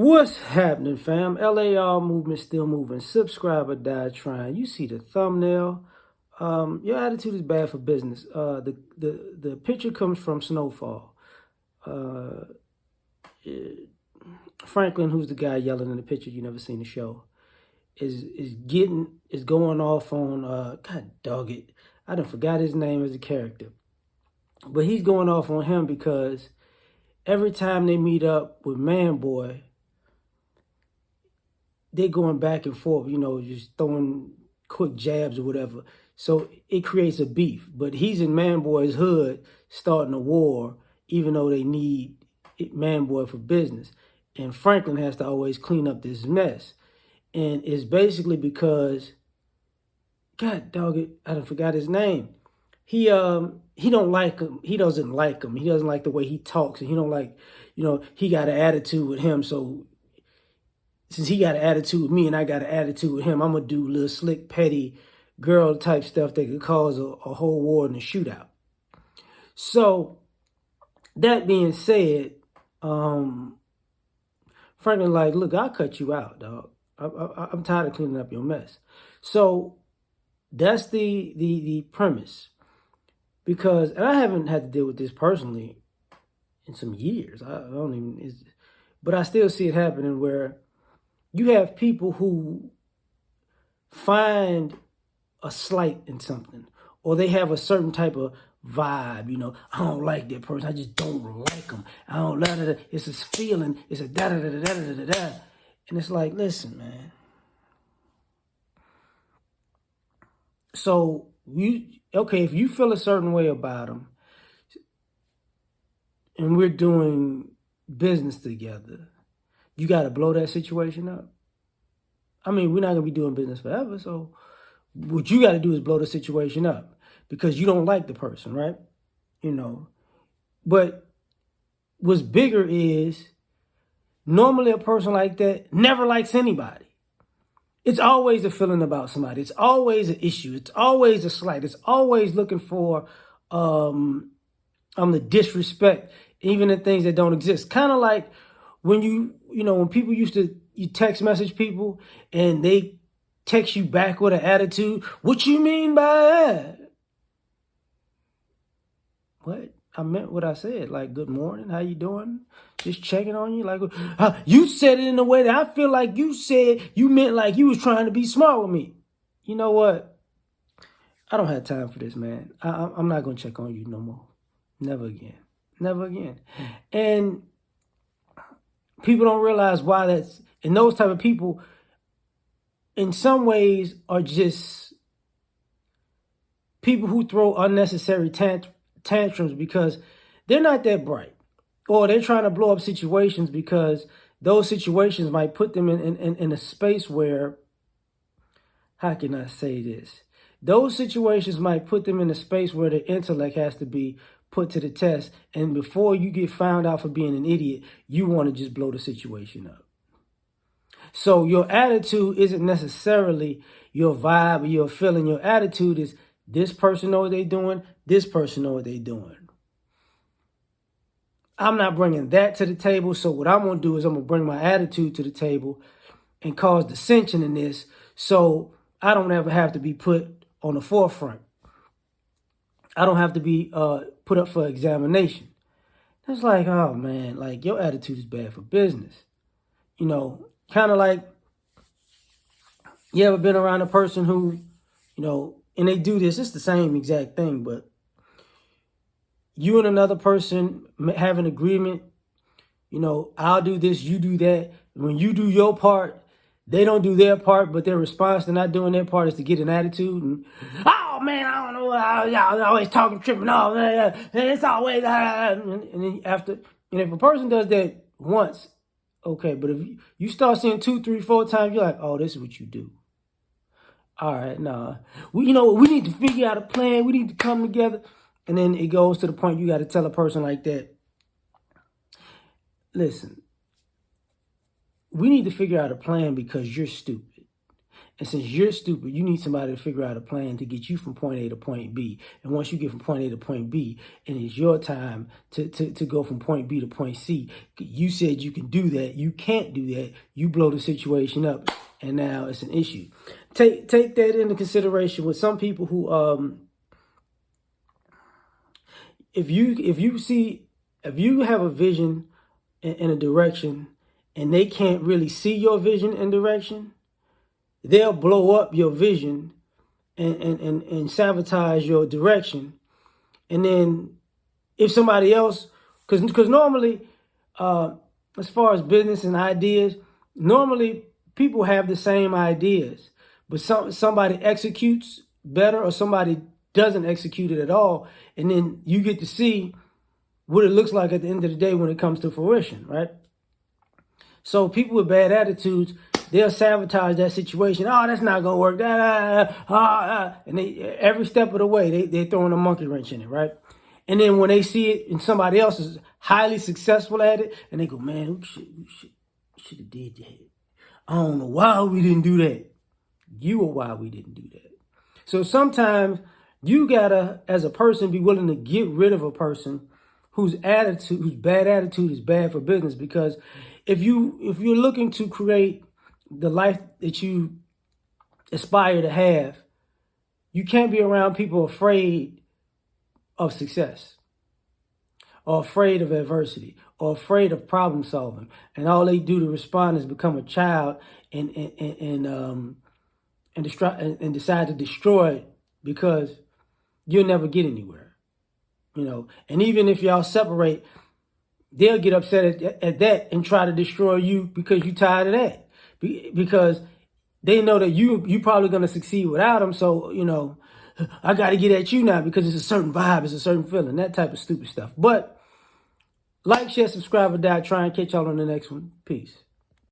What's happening, fam? L.A.R movement still moving. Subscribe or die trying. You see the thumbnail. Your attitude is bad for business. The picture comes from Snowfall. Uh, eh, Franklin, who's the guy yelling in the picture, you never seen the show, is going off on God dog it. I done forgot his name as a character. But he's going off on him because every time they meet up with Man Boy, they're going back and forth, just throwing quick jabs or whatever. So it creates a beef. But he's in Man Boy's hood starting a war, even though they need Man Boy for business. And Franklin has to always clean up this mess. And it's basically because, God dog it, I done forgot his name. He don't like him. He doesn't like him. He doesn't like the way he talks. And he don't like, he got an attitude with him. So since he got an attitude with me and I got an attitude with him, I'm going to do little slick, petty, girl type stuff that could cause a whole war and a shootout. So that being said, Franklin like, look, I'll cut you out, dog. I'm tired of cleaning up your mess. So that's the premise. Because, and I haven't had to deal with this personally in some years. But I still see it happening where you have people who find a slight in something, or they have a certain type of vibe. I don't like that person. I just don't like them. I don't da da da. It's this feeling. It's a da da da da da da da. And it's like, listen, man. So if you feel a certain way about them, and we're doing business together, you got to blow that situation up. I mean, we're not going to be doing business forever. So what you got to do is blow the situation up because you don't like the person, right? But what's bigger is normally a person like that never likes anybody. It's always a feeling about somebody. It's always an issue. It's always a slight. It's always looking for the disrespect, even in things that don't exist. Kind of like when when people you text message people and they text you back with an attitude. What you mean by that? What? I meant what I said. Like, good morning, how you doing? Just checking on you. Like, you said it in a way that I feel like you meant like you was trying to be smart with me. You know what? I don't have time for this, man. I'm not going to check on you no more. Never again. Never again. And people don't realize why that's, and those type of people in some ways are just people who throw unnecessary tantrums because they're not that bright, or they're trying to blow up situations because those situations might put them in a space where, how can I say this? Those situations might put them in a space where their intellect has to be put to the test. And before you get found out for being an idiot, you want to just blow the situation up. So your attitude isn't necessarily your vibe or your feeling. Your attitude is, this person know what they're doing. This person know what they're doing. I'm not bringing that to the table. So what I'm going to do is I'm going to bring my attitude to the table and cause dissension in this, so I don't ever have to be put on the forefront. I don't have to be put up for examination. It's like, oh man, like your attitude is bad for business. Kind of like, you ever been around a person who, and they do this, it's the same exact thing, but you and another person have an agreement, I'll do this, you do that. When you do your part, they don't do their part, but their response to not doing their part is to get an attitude. And, oh, man, I don't know. Y'all always talking, tripping. Oh, man, it's always. And then and if a person does that once, okay. But if you start seeing 2, 3, 4 times, you're like, oh, this is what you do. All right, nah. We need to figure out a plan. We need to come together. And then it goes to the point you got to tell a person like that, listen, we need to figure out a plan because you're stupid. And since you're stupid, you need somebody to figure out a plan to get you from point A to point B. And once you get from point A to point B, and it's your time to go from point B to point C, you said you can do that. You can't do that. You blow the situation up, and now it's an issue. Take that into consideration with some people who, if you have a vision in a direction and they can't really see your vision and direction, they'll blow up your vision and sabotage your direction. And then if somebody else, because normally, as far as business and ideas, normally people have the same ideas, but somebody executes better or somebody doesn't execute it at all. And then you get to see what it looks like at the end of the day when it comes to fruition, right? So people with bad attitudes, they'll sabotage that situation. Oh, that's not going to work. And every step of the way, they're throwing a monkey wrench in it, right? And then when they see it and somebody else is highly successful at it, and they go, man, we should have did that. I don't know why we didn't do that. You are why we didn't do that. So sometimes you gotta, as a person, be willing to get rid of a person whose bad attitude is bad for business. Because if you're looking to create the life that you aspire to have, you can't be around people afraid of success, or afraid of adversity, or afraid of problem solving, and all they do to respond is become a child and decide to destroy it because you'll never get anywhere. And even if y'all separate, they'll get upset at that and try to destroy you because you're tired of that. Because they know that you probably going to succeed without them. So, I got to get at you now because it's a certain vibe, it's a certain feeling, that type of stupid stuff. But like, share, subscribe, or die. Try and catch y'all on the next one. Peace.